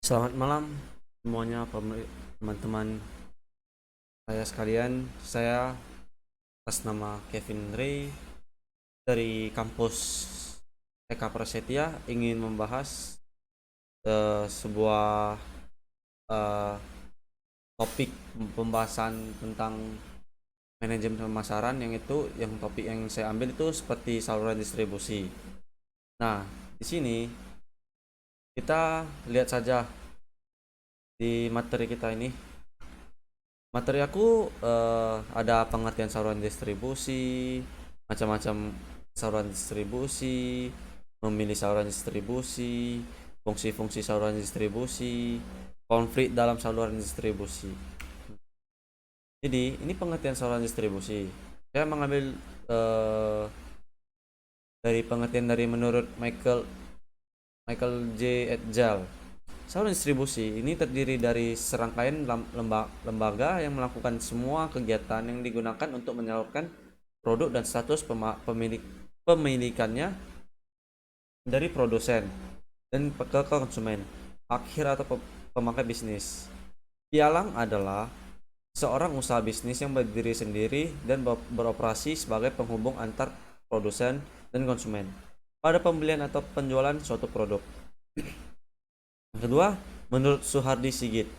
Selamat malam semuanya teman-teman saya sekalian. Saya atas nama Kevin Ray dari kampus TK Prasetya ingin membahas sebuah eh, topik pembahasan tentang manajemen pemasaran, yang topik yang saya ambil itu seperti saluran distribusi. Nah, di sini kita lihat saja di materi kita ini. Materi aku ada pengertian saluran distribusi, macam-macam saluran distribusi, memilih saluran distribusi, fungsi-fungsi saluran distribusi, konflik dalam saluran distribusi. Jadi ini pengertian saluran distribusi. Saya mengambil dari pengertian dari menurut Michael J. et al. Saluran distribusi ini terdiri dari serangkaian lembaga yang melakukan semua kegiatan yang digunakan untuk menyalurkan produk dan status pemilikannya dari produsen dan ke konsumen akhir atau pemakai bisnis. Pialang adalah seorang usaha bisnis yang berdiri sendiri dan beroperasi sebagai penghubung antar produsen dan konsumen pada pembelian atau penjualan suatu produk. Yang kedua, menurut Suhardi Sigit,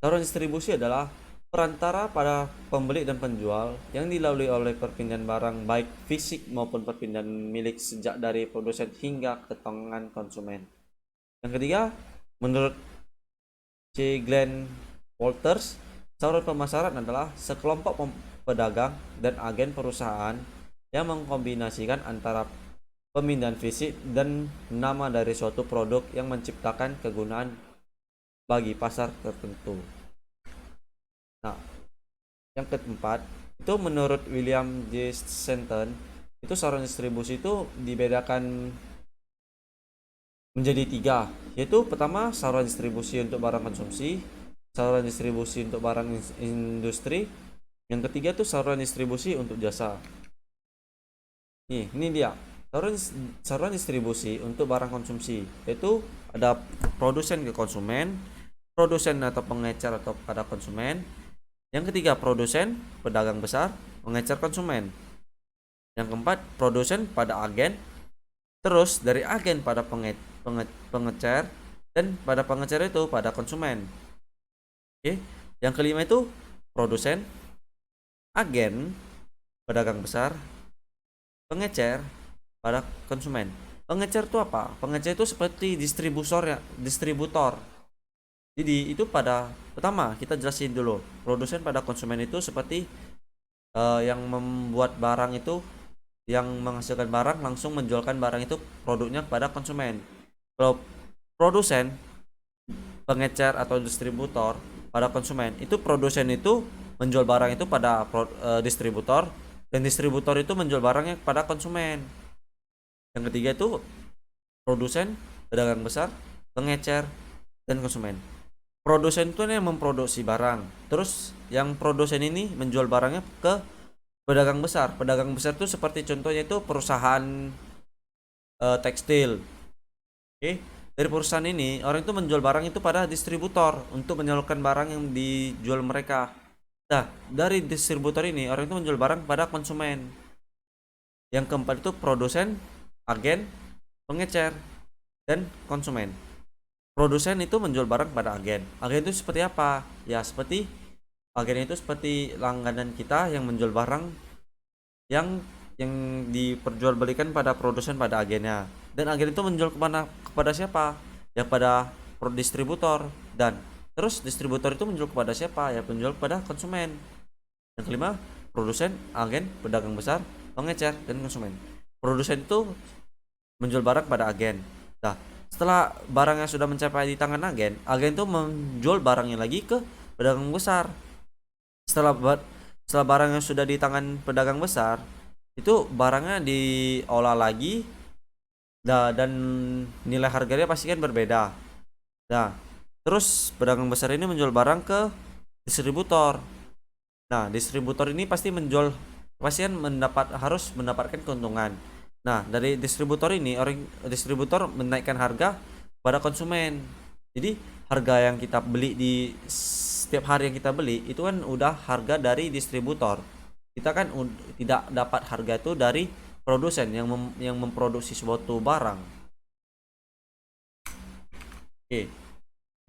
saluran distribusi adalah perantara pada pembeli dan penjual yang dilalui oleh perpindahan barang baik fisik maupun perpindahan milik sejak dari produsen hingga ke tangan konsumen. Yang ketiga, menurut C. Glenn Walters, saluran pemasaran adalah sekelompok pedagang dan agen perusahaan yang mengkombinasikan antara pemindahan fisik dan nama dari suatu produk yang menciptakan kegunaan bagi pasar tertentu. Nah, yang keempat, itu menurut William J. Stanton, itu saluran distribusi itu dibedakan menjadi tiga, yaitu pertama saluran distribusi untuk barang konsumsi, saluran distribusi untuk barang industri, yang ketiga itu saluran distribusi untuk jasa. Ini dia saluran distribusi untuk barang konsumsi, yaitu ada produsen ke konsumen, produsen atau pengecer atau pada konsumen. Yang ketiga, produsen pedagang besar pengecer konsumen. Yang keempat, produsen pada agen, terus dari agen pada pengecer, dan pada pengecer itu pada konsumen. Oke. Yang kelima itu produsen, agen, pedagang besar, pengecer pada konsumen. Pengecer itu apa? Pengecer itu seperti distributor. Jadi itu pada pertama kita jelasin dulu. Produsen pada konsumen itu seperti yang membuat barang itu, yang menghasilkan barang langsung menjualkan barang itu produknya kepada konsumen. Kalau produsen, pengecer atau distributor pada konsumen, itu produsen itu menjual barang itu pada distributor, dan distributor itu menjual barangnya kepada konsumen. Yang ketiga itu produsen, pedagang besar, pengecer, dan konsumen. Produsen itu yang memproduksi barang, terus yang produsen ini menjual barangnya ke pedagang besar. Pedagang besar itu seperti contohnya itu perusahaan tekstil. Oke, dari perusahaan ini orang itu menjual barang itu pada distributor untuk menyalurkan barang yang dijual mereka. Nah, dari distributor ini orang itu menjual barang pada konsumen. Yang keempat itu produsen, agen, pengecer, dan konsumen. Produsen itu menjual barang pada agen. Agen itu seperti apa? Ya, seperti agen itu seperti langganan kita yang menjual barang yang diperjualbelikan pada produsen pada agennya. Dan agen itu menjual kepada siapa? Ya pada distributor. Dan terus distributor itu menjual kepada siapa? Ya menjual kepada konsumen. Yang kelima, produsen, agen, pedagang besar, pengecer, dan konsumen. Produsen itu menjual barang pada agen. Nah, setelah barangnya sudah mencapai di tangan agen itu menjual barangnya lagi ke pedagang besar. Setelah barangnya sudah di tangan pedagang besar, itu barangnya diolah lagi. Nah, dan nilai harganya pasti kan berbeda. Nah, terus pedagang besar ini menjual barang ke distributor. Nah, distributor ini pasti kan harus mendapatkan keuntungan. Nah, dari distributor ini distributor menaikkan harga pada konsumen. Jadi harga yang kita beli di setiap hari yang kita beli itu kan udah harga dari distributor. Kita kan tidak dapat harga itu dari produsen yang memproduksi suatu barang. Oke.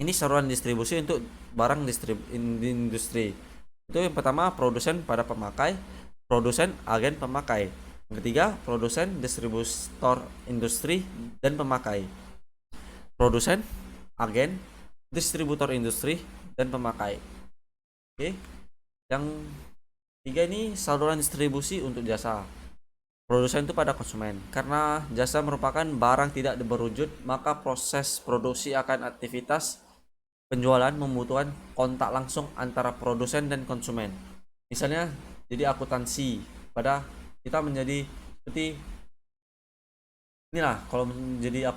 Ini saluran distribusi untuk barang industri. Itu yang pertama produsen pada pemakai, produsen agen pemakai. Yang ketiga produsen distributor industri dan pemakai. Produsen, agen, distributor industri dan pemakai. Oke. Yang tiga ini saluran distribusi untuk jasa. Produsen itu pada konsumen. Karena jasa merupakan barang tidak berwujud, maka proses produksi akan aktivitas penjualan membutuhkan kontak langsung antara produsen dan konsumen. Misalnya jadi akuntansi pada kita menjadi seperti inilah kalau menjadi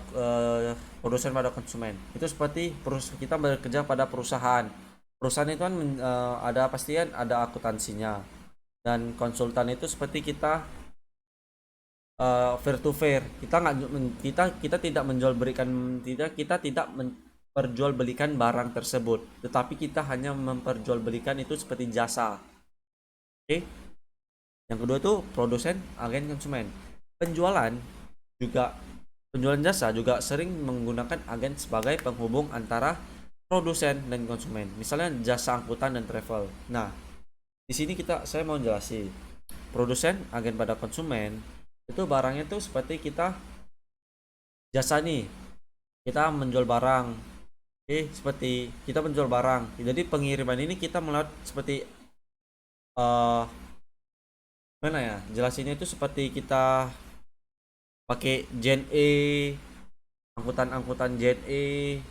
produsen pada konsumen. Itu seperti kita bekerja pada perusahaan. Perusahaan itu kan ada pastian ada akuntansinya. Dan konsultan itu seperti kita fair to fair. Kita tidak menjual berikan kita tidak perjualbelikan barang tersebut, tetapi kita hanya memperjualbelikan itu seperti jasa. Oke. Yang kedua itu produsen, agen, konsumen. Penjualan jasa juga sering menggunakan agen sebagai penghubung antara produsen dan konsumen. Misalnya jasa angkutan dan travel. Nah, di sini saya mau jelasin. Produsen, agen pada konsumen itu barangnya tuh seperti kita jasa nih. Kita menjual barang. Seperti kita menjual barang. Jadi pengiriman ini kita melalui seperti mana ya? Jelasinnya itu seperti kita pakai JNE, angkutan JNE,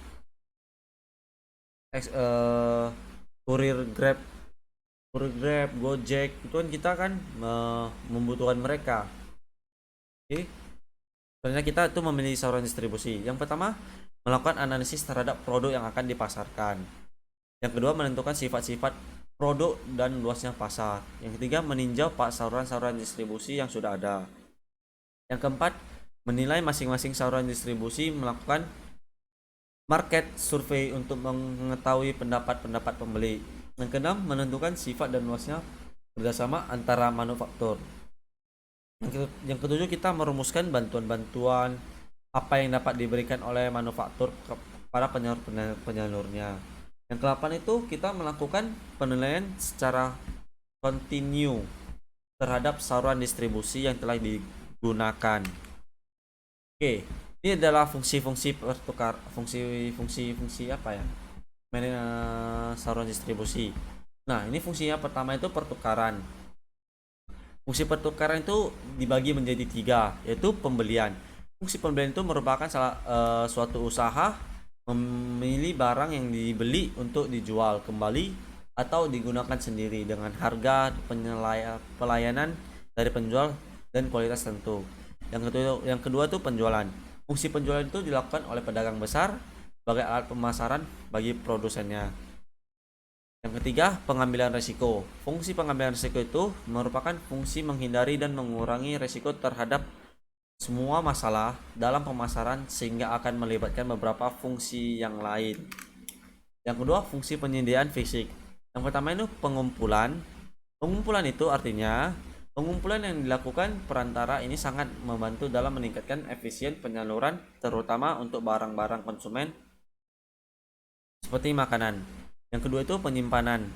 kurir Grab, Gojek, itu kan kita kan membutuhkan mereka. Oke. Sebenarnya kita itu memilih saluran distribusi. Yang pertama, melakukan analisis terhadap produk yang akan dipasarkan. Yang kedua, menentukan sifat-sifat produk dan luasnya pasar. Yang ketiga, meninjau saluran-saluran distribusi yang sudah ada. Yang keempat, menilai masing-masing saluran distribusi, melakukan market survei untuk mengetahui pendapat pembeli. Yang keenam, menentukan sifat dan luasnya kerjasama antara manufaktur. Yang ketujuh, kita merumuskan bantuan-bantuan apa yang dapat diberikan oleh manufaktur kepada penyalurnya. Yang ke-8 itu kita melakukan penilaian secara kontinu terhadap saluran distribusi yang telah digunakan. Oke, ini adalah fungsi-fungsi fungsi apa ya? Saluran distribusi. Nah, ini fungsinya pertama itu pertukaran. Fungsi pertukaran itu dibagi menjadi 3, yaitu pembelian. Fungsi pembelian itu merupakan suatu usaha memilih barang yang dibeli untuk dijual kembali atau digunakan sendiri dengan harga pelayanan dari penjual dan kualitas tentu. Yang kedua itu penjualan. Fungsi penjualan itu dilakukan oleh pedagang besar sebagai alat pemasaran bagi produsennya. Yang ketiga, pengambilan risiko. Fungsi pengambilan risiko itu merupakan fungsi menghindari dan mengurangi risiko terhadap semua masalah dalam pemasaran sehingga akan melibatkan beberapa fungsi yang lain. Yang kedua, fungsi penyediaan fisik. Yang pertama itu pengumpulan. Pengumpulan itu artinya pengumpulan yang dilakukan perantara ini sangat membantu dalam meningkatkan efisien penyaluran terutama untuk barang-barang konsumen seperti makanan. Yang kedua itu penyimpanan.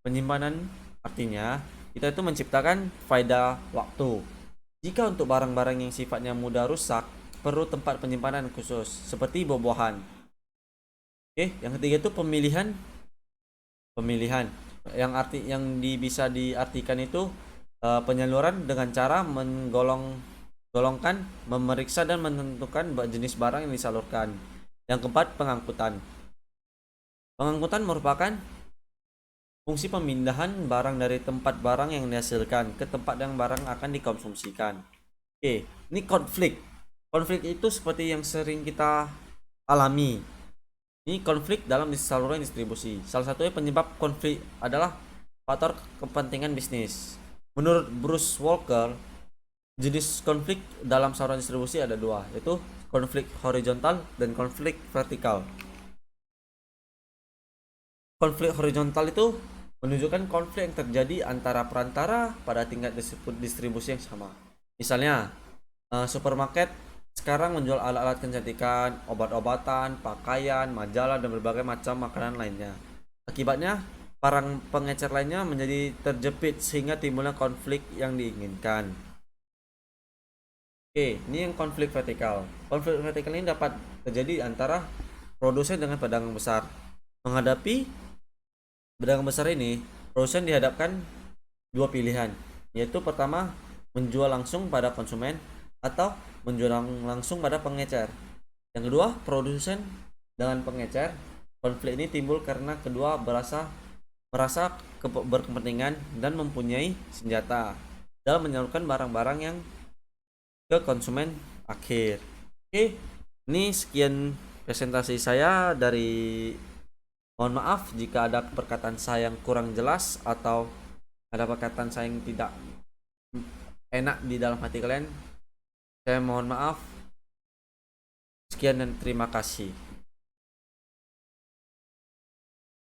Penyimpanan artinya kita itu menciptakan faedah waktu. Jika untuk barang-barang yang sifatnya mudah rusak, perlu tempat penyimpanan khusus seperti buah-buahan. Oke, yang ketiga itu pemilihan. Yang bisa diartikan itu penyaluran dengan cara menggolongkan, memeriksa dan menentukan jenis barang yang disalurkan. Yang keempat, pengangkutan. Pengangkutan merupakan fungsi pemindahan barang dari tempat barang yang dihasilkan ke tempat yang barang akan dikonsumsikan. Oke, ini konflik. Konflik itu seperti yang sering kita alami. Ini konflik dalam saluran distribusi. Salah satunya penyebab konflik adalah faktor kepentingan bisnis. Menurut Bruce Walker, jenis konflik dalam saluran distribusi ada 2, yaitu konflik horizontal dan konflik vertikal. Konflik horizontal itu menunjukkan konflik yang terjadi antara perantara pada tingkat distribusi yang sama. Misalnya, supermarket sekarang menjual alat-alat kecantikan, obat-obatan, pakaian, majalah, dan berbagai macam makanan lainnya. Akibatnya, para pengecer lainnya menjadi terjepit sehingga timbulnya konflik yang diinginkan. Oke, ini yang konflik vertikal. Konflik vertikal ini dapat terjadi antara produsen dengan pedagang besar. Menghadapi pedagang besar ini, produsen dihadapkan dua pilihan, yaitu pertama menjual langsung pada konsumen atau menjual langsung pada pengecer. Yang kedua, produsen dengan pengecer. Konflik ini timbul karena kedua merasa berkepentingan dan mempunyai senjata dalam menyalurkan barang-barang yang ke konsumen akhir. Oke, ini sekian presentasi saya dari. Mohon maaf jika ada perkataan saya yang kurang jelas atau ada perkataan saya yang tidak enak di dalam hati kalian. Saya mohon maaf. Sekian dan terima kasih.